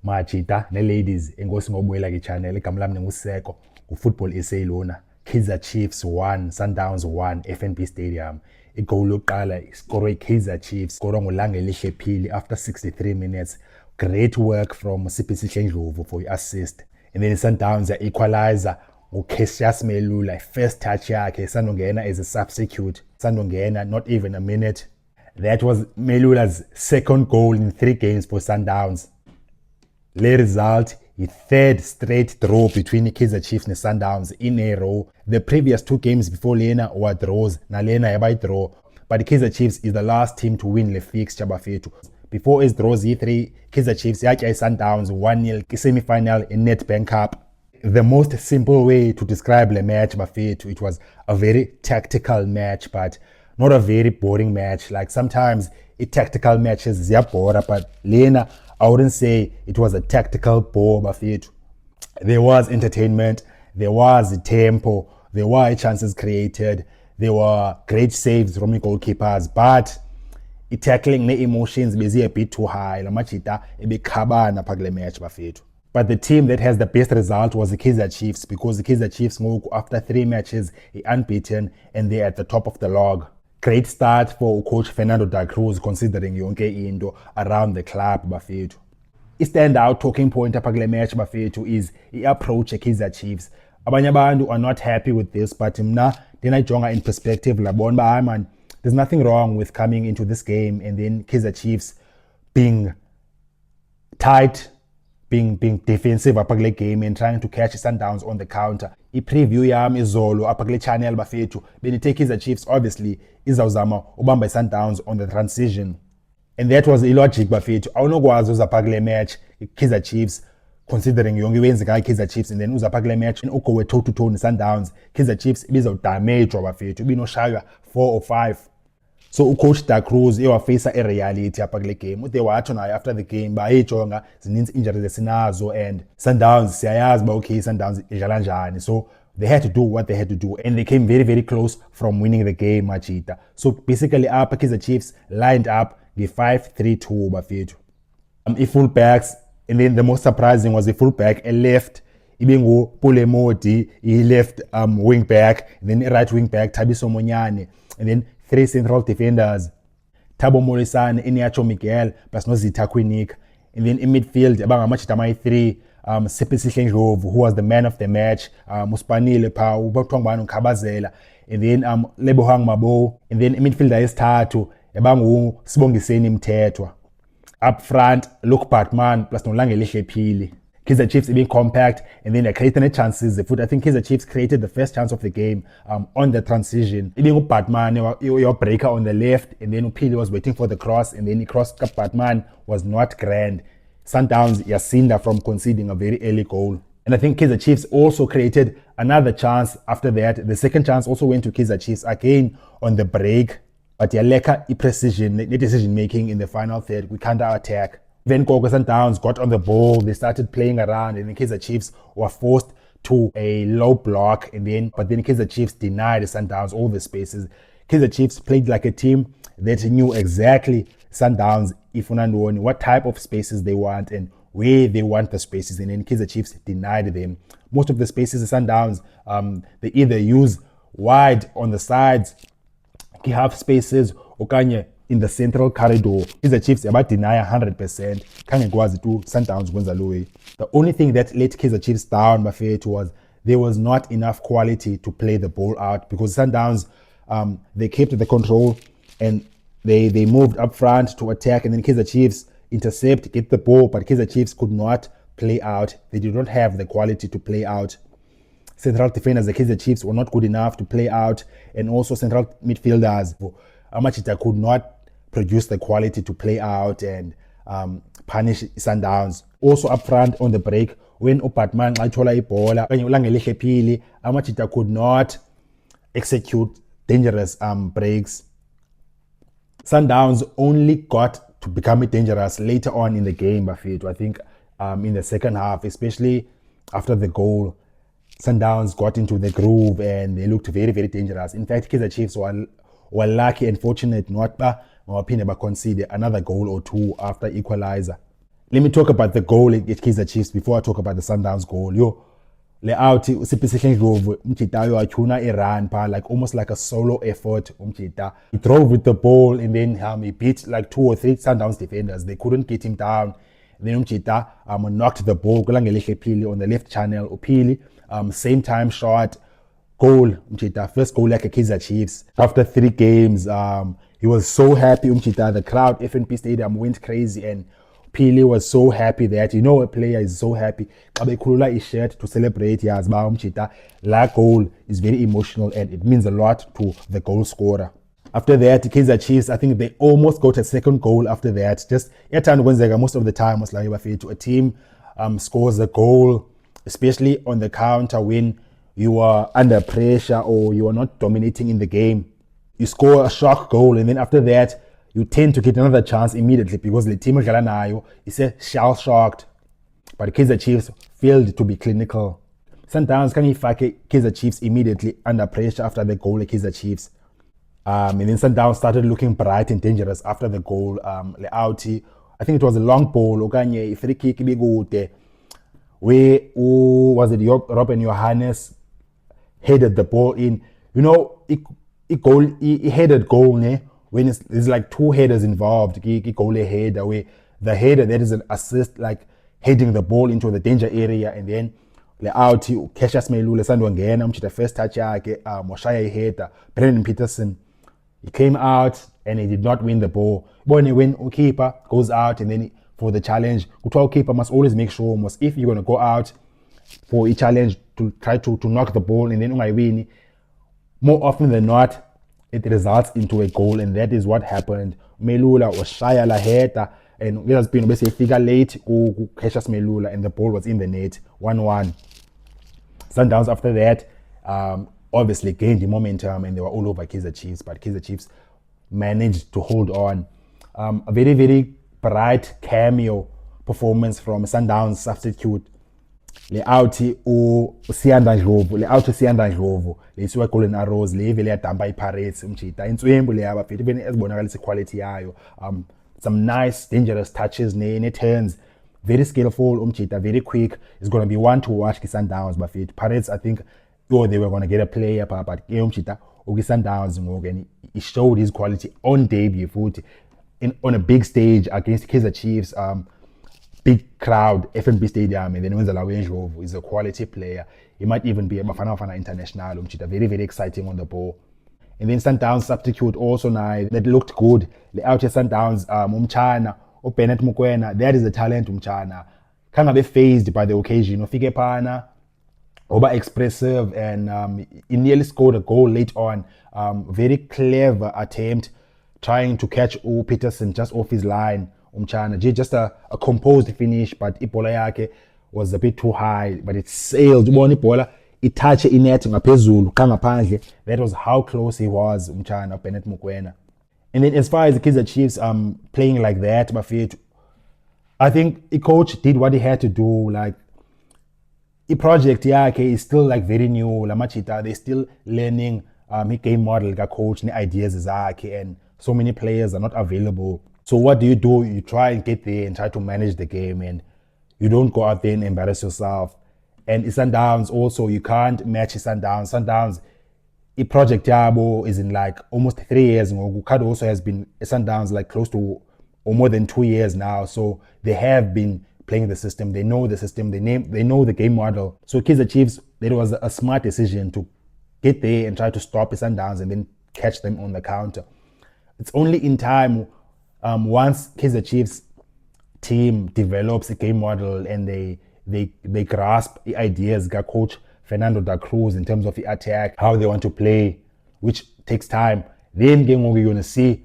Majita ne-ladies enkosi ngobuyela ke-channel igama lami nguseko ku-Football SA lona. Kaizer Chiefs 1 Sundowns 1 FNB Stadium. Igoal lokuqala iskorwe Kaizer Chiefs skorwa nguLangelihle Phili after 63 minutes. Great work from Siphisihle Ndlovu for assist. And then Sundowns equalizer uCassius Melula, first touch yakhe sandongena as a substitute. Sandongena not even a minute. That was Melula's second goal in 3 games for Sundowns. Le result, a third straight draw between Kaizer Chiefs and Sundowns in a row. The previous 2 games before Lena were draws. Na Lena yaba draw. But Kaizer Chiefs is the last team to win the fixture bafethu. Before his draws E3, Kaizer Chiefs yatya Sundowns 1-0 semi-final in Nedbank Cup. The most simple way to describe the match bafethu, it was a very tactical match, but not a very boring match. Like sometimes tactical matches ziyabora, but Lena, I wouldn't say it was a tactical bore bafethu. There was entertainment, there was tempo, there were chances created, there were great saves from the goalkeepers, but tackling the emotions bezi a bit too high. La machita ebekhabana phakule match bafethu. But the team that has the best result was the Kaizer Chiefs, because the Kaizer Chiefs after 3 matches are unbeaten and they're at the top of the log. Great start for coach Fernando da Cruz considering yonke into around the club bafethu. I standout talking point apha kule match bafethu is the approach Kaizer Chiefs. Abanye abantu are not happy with this, but mna ndinayijonga in perspective labona ba man, there's nothing wrong with coming into this game and then Kaizer Chiefs being tight, being defensive apha kule game and trying to catch Sundowns on the counter. I-preview yam izolo apha kule channel bafethu benithe Kaizer Chiefs obviously izawuzama ubamba Sundowns on the transition, and that was illogic bafethu. Awunokwazi uzapha kule match Kaizer Chiefs considering yonke iwenzeka Kaizer Chiefs and then uzapha kule match and ugowe toe to toe Sundowns. Kaizer Chiefs ibizawudamejwa bafethu, ibinoshaywa 4 or 5. So ucoach Da Cruz eyawafeyisa reality apha kule game. Ude watsho nayo after the game bayijonga zininzi injuries esinazo and Sundowns siyayazi ba okay Sundowns idlala njani, so they had to do what they had to do and they came very very close from winning the game Machita. So basically apha Kaizer Chiefs lined up the 5-3-2 bafethu. I-fullbacks, and then the most surprising was the fullback left ibingu Pulemodi, he left wing back, and then right wing back Thabiso Monyane, and then 3 central defenders, Thabo Molisane, Iniacho Miguel, plus Nozita Quinik. And then in midfield, Machita my 3, Siphisihle Ndlovu, who was the man of the match, Muspanile Pau, Botongwano Kabazela, and then Lebohang Mabo, and then in midfield isithathu, Sibongiseni Mthethwa. Up front, Luke Batman plus Nolangelihle Phili. Kaizer Chiefs being compact and then they created chances. I think Kaizer Chiefs created the first chance of the game on the transition. Being Batman, your breaker on the left, and then Phili was waiting for the cross, and then the cross Batman was not grand. Sundowns yasinda from conceding a very early goal. And I think Kaizer Chiefs also created another chance after that. The second chance also went to Kaizer Chiefs again on the break, but yaleka precision, the decision making in the final third. We counter attack. Then Sundowns got on the ball, they started playing around, and then Kaizer Chiefs were forced to a low block, but then Kaizer Chiefs denied Sundowns all the spaces. Kaizer Chiefs played like a team that knew exactly Sundowns, if unandoni, what type of spaces they want and where they want the spaces, and then Kaizer Chiefs denied them. Most of the spaces Sundowns, they either use wide on the sides, half spaces, or in the central corridor. Kaizer Chiefs about deny 100%. Kangekwazi to Sundowns kwenza low way. The only thing that let Kaizer Chiefs down bafethu was there was not enough quality to play the ball out, because Sundowns they kept the control and they moved up front to attack, and then Kaizer Chiefs intercept, get the ball, but Kaizer Chiefs could not play out. They did not have the quality to play out. Central defenders, the Kaizer Chiefs were not good enough to play out, and also central midfielders, Amachita could not produce the quality to play out and punish Sundowns. Also up front on the break, when Batman ayithola ibhola kanye uLangelihle Phili, Amachita could not execute dangerous breaks. Sundowns only got to become dangerous later on in the game bafethu. I think in the second half, especially after the goal, Sundowns got into the groove and they looked very very dangerous. In fact, Kaizer Chiefs were lucky and fortunate not by concede another goal or 2 after equalizer. Let me talk about the goal at Kaizer Chiefs before I talk about the Sundowns goal. Yo, le out Sipisile Ndlovu umjita yo achuna a run pa like almost like a solo effort umjita. He drove with the ball and then he beat like 2 or 3 Sundowns defenders. They couldn't get him down. And then umjita knocked the ball kulangelihle Phili on the left channel. Uphili same time shot goal umjita first goal like a Kaizer Chiefs after 3 games. He was so happy umjita. The crowd FNP Stadium went crazy and Phili was so happy that, you know, a player is so happy. Abekhulula his shirt to celebrate Yazba umjita. That goal is very emotional and it means a lot to the goal scorer. After that, Kaizer Chiefs, I think they almost got a second goal after that. Just most of the time was like a team scores a goal, especially on the counter when you are under pressure or you are not dominating in the game. You score a shock goal and then after that, you tend to get another chance immediately because the team is shell-shocked. But Kaizer Chiefs failed to be clinical. Sundowns can ifake Kaizer Chiefs immediately under pressure after the goal at Kaizer Chiefs. And then Sundowns started looking bright and dangerous after the goal. Leauti, I think it was a long ball, okanye free kick bigude, where Robin Johannes headed the ball in. You know, he headed goal, ne? When there's like 2 headers involved, goal header, where the header that is an assist, like heading the ball into the danger area, and then Leauti, Cassius Melula, Sandwangena, the first touch, Moshaya header, Brendan Peterson. He came out and he did not win the ball. When a keeper goes out and then for the challenge, the keeper must always make sure, if you're going to go out for a challenge to try to knock the ball and then win, more often than not, it results into a goal, and that is what happened. Melula was shy la header, and it has been basically figure late to Cassius Melula, and the ball was in the net, 1-1. Sundowns after that, obviously gained the momentum, and they were all over Kaizer Chiefs, but Kaizer Chiefs managed to hold on. A very, very bright cameo performance from Sundowns substitute Leauti uSiyanda Ndlovu lesiwa Golden Arrows le vele yadamba iPirates umjita inswembu le yaba futhi bene ezibonakalisa quality yayo. Some nice dangerous touches ne turns, very skillful umjita, very quick. It's going to be one to watch Sundowns, but Pirates, I think they were going to get a player, but umjita Sundowns and he showed his quality on debut futhi on a big stage against Kaizer Chiefs. Big crowd, FNB Stadium, and then Wenzela Ndlovu is a quality player. He might even be a Bafana international. Very, very exciting on the ball. And then Sundowns substitute also now that looked good. The out Sundowns, Umchana, or Bennett Mukwena, that is a talent Umchana. Kind of be phased by the occasion. Fike Pana, over expressive, and he nearly scored a goal late on. Very clever attempt, trying to catch Peterson just off his line. Umchana, just a composed finish, but ibola yake was a bit too high, but it sailed. Ibola, it touched in net ngaphezulu ngaphandle. That was how close he was, Umchana, Bennett Mukwena. And then as far as the Kaizer Chiefs playing like that, I think the coach did what he had to do. Like the project yake is still like very new. Lamachita, they're still learning his game model, coach, the ideas zakhe, and so many players are not available. So what do? You try and get there and try to manage the game, and you don't go out there and embarrass yourself. And Sundowns also, you can't match Sundowns. Sundowns, the project yabo is in like almost 3 years. Kado also has been Sundowns like close to or more than 2 years now. So they have been playing the system. They know the system. They know the game model. So Kaizer Chiefs, it was a smart decision to get there and try to stop Sundowns and then catch them on the counter. It's only in time. Once Kaizer Chiefs team develops a game model and they grasp the ideas of coach Fernando da Cruz in terms of the attack, how they want to play, which takes time, then you're going to see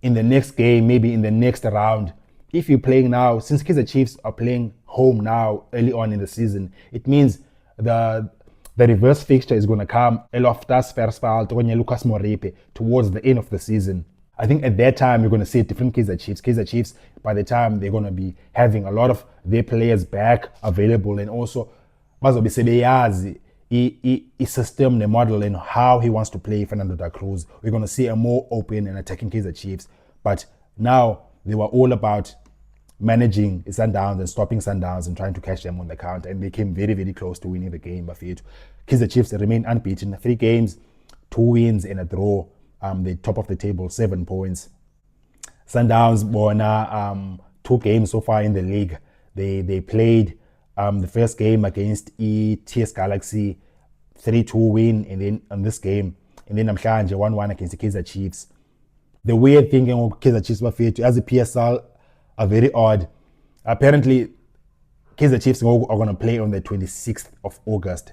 in the next game, maybe in the next round. If you're playing now, since Kaizer Chiefs are playing home now early on in the season, it means the reverse fixture is going to come Eloftus Versfeld, Lucas Moripe towards the end of the season. I think at that time, you're going to see different Kaizer Chiefs. Kaizer Chiefs, by the time, they're going to be having a lot of their players back available, and also bazobe sebeyazi i system, the model, and how he wants to play Fernando da Cruz. We're going to see a more open and attacking Kaizer Chiefs. But now, they were all about managing Sundowns and stopping Sundowns and trying to catch them on the counter, and they came very, very close to winning the game. Bafethu, Kaizer Chiefs remain unbeaten, 3 games, 2 wins and a draw. The top of the table, 7 points. Sundowns won 2 games so far in the league. They played the first game against TS Galaxy, 3-2 win, and then on this game, and then namhlanje 1-1 against the Kaizer Chiefs. The weird thing of Kaizer Chiefs bafethu, as a PSL, are very odd. Apparently, Kaizer Chiefs are going to play on the 26th of August.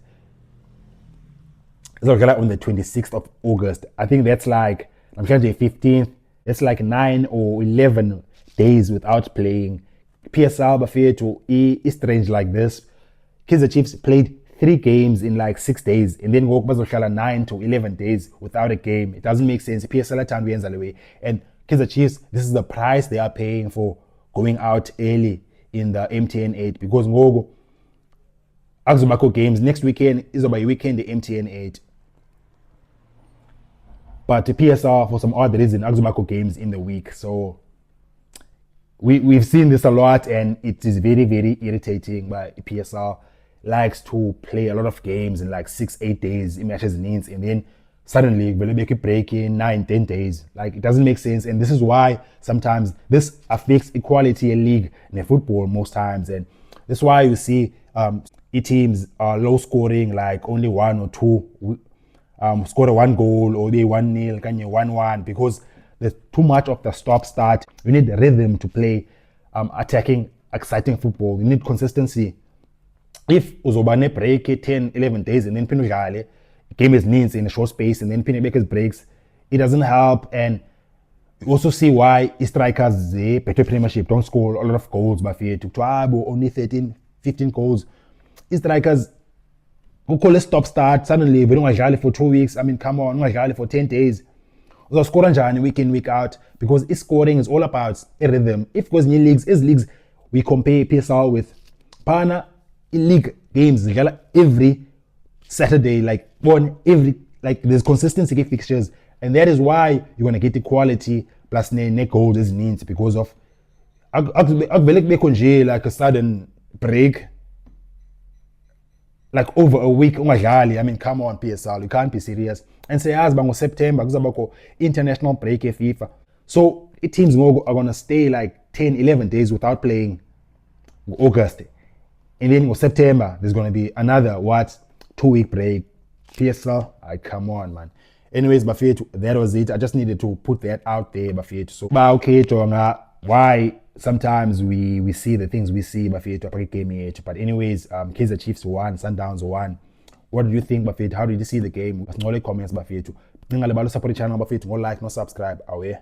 On the 26th of August. I think that's like, I'm sure the 15th, it's like 9 or 11 days without playing. PSL bafethu is strange like this. Kaizer Chiefs played 3 games in like 6 days, and then go 9 to 11 days without a game. It doesn't make sense. PSL time we away. And Kaizer Chiefs, this is the price they are paying for going out early in the MTN 8, because ngoku akuzobakho games. Next weekend is about a weekend the MTN 8. But the PSL, for some odd reason, akuzobakho games in the week. So we've seen this a lot, and it is very, very irritating. But PSL likes to play a lot of games in like 6-8 days in matches needs, and then suddenly we'll make a break in 9-10 days. Like, it doesn't make sense, and this is why sometimes this affects equality in league in football most times, and that's why you see teams are low scoring, like only 1 or 2 score a 1 goal, or they 1-0, 1-1, because there's too much of the stop-start. You need the rhythm to play attacking, exciting football. You need consistency. If uzoba ne break 10-11 days and then phinda udlale, game is needs in a short space, and then phinda back breaks, it doesn't help. And you also see why strikers Betway Premiership don't score a lot of goals bafethu. Only 13-15 goals. Strikers who call a stop start, suddenly we don't ungadlali for 2 weeks. I mean, come on, ungadlali for 10 days. So score njani week in, week out, because scoring is all about a rhythm. If goes new leagues, we compare PSL with Pana league games every Saturday, there's consistency in fixtures, and that is why you're going to get the quality plus ne goals as needs, because of like a sudden break, like over a week. I mean, come on, PSL, you can't be serious. And say as bango September kuzabako international break FIFA, so teams are going to stay like 10-11 days without playing August, and then in September there's going to be another 2-week break. PSL, come on, man. Anyways, bafethu, that was it. I just needed to put that out there, bafethu. So okay, tonga, why sometimes we see the things we see, bafethu. But anyways, Kaizer Chiefs won, Sundowns won. What do you think, bafethu? How did you see the game? Comments, bafethu. Support the channel, bafethu. Like, no subscribe. Away.